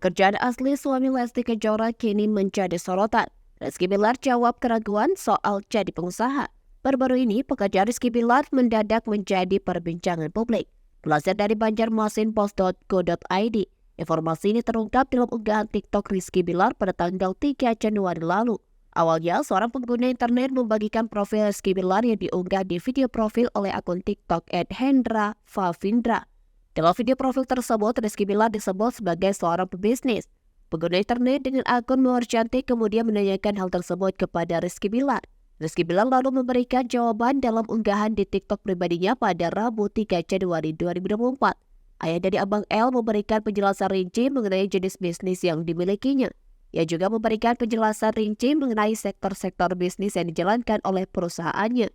Pekerjaan asli suami Lesti Kejora kini menjadi sorotan. Rizky Bilar jawab keraguan soal jadi pengusaha. Baru-baru ini, pekerjaan Rizky Bilar mendadak menjadi perbincangan publik. Dilansir dari banjarmasinpost.co.id, informasi ini terungkap dalam unggahan TikTok Rizky Bilar pada tanggal 3 Januari lalu. Awalnya, seorang pengguna internet membagikan profil Rizky Bilar yang diunggah di video profil oleh akun TikTok @hendra_favindra. Dalam video profil tersebut, Rizky Bilar disebut sebagai seorang pebisnis. Pengguna internet dengan akun Mawar Cantik kemudian menanyakan hal tersebut kepada Rizky Bilar. Rizky Bilar lalu memberikan jawaban dalam unggahan di TikTok pribadinya pada Rabu 3 Januari 2024. Ayah dari Abang L memberikan penjelasan rinci mengenai jenis bisnis yang dimilikinya. Ia juga memberikan penjelasan rinci mengenai sektor-sektor bisnis yang dijalankan oleh perusahaannya.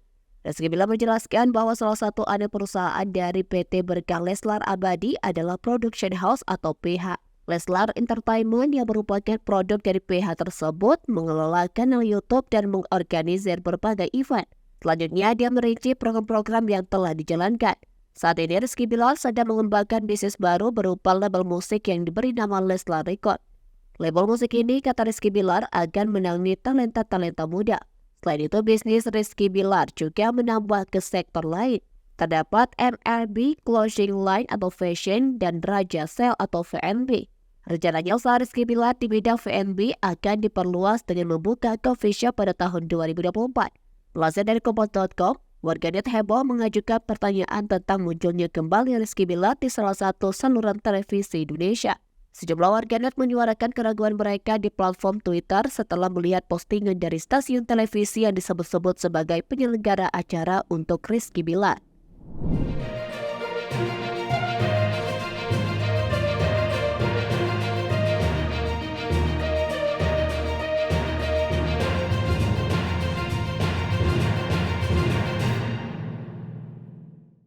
Rizky Bilar menjelaskan bahwa salah satu anak perusahaan dari PT Berkah Leslar Abadi adalah Production House atau PH. Leslar Entertainment yang merupakan produk dari PH tersebut mengelola kanal YouTube dan mengorganisir berbagai event. Selanjutnya, dia merinci program-program yang telah dijalankan. Saat ini, Rizky Bilar sedang mengembangkan bisnis baru berupa label musik yang diberi nama Leslar Record. Label musik ini, kata Rizky Bilar, akan menangani talenta-talenta muda. Selain itu, bisnis Rizky Bilar juga menambah ke sektor lain. Terdapat MLB, Clothing Line atau Fashion, dan Raja Sale atau VNB. Rencananya usaha Rizky Bilar di bidang VNB akan diperluas dengan membuka coffee shop pada tahun 2024. Melansir dari Kompas.com, warganet heboh mengajukan pertanyaan tentang munculnya kembali Rizky Bilar di salah satu saluran televisi Indonesia. Sejumlah warganet menyuarakan keraguan mereka di platform Twitter setelah melihat postingan dari stasiun televisi yang disebut-sebut sebagai penyelenggara acara untuk Rizky Bilar.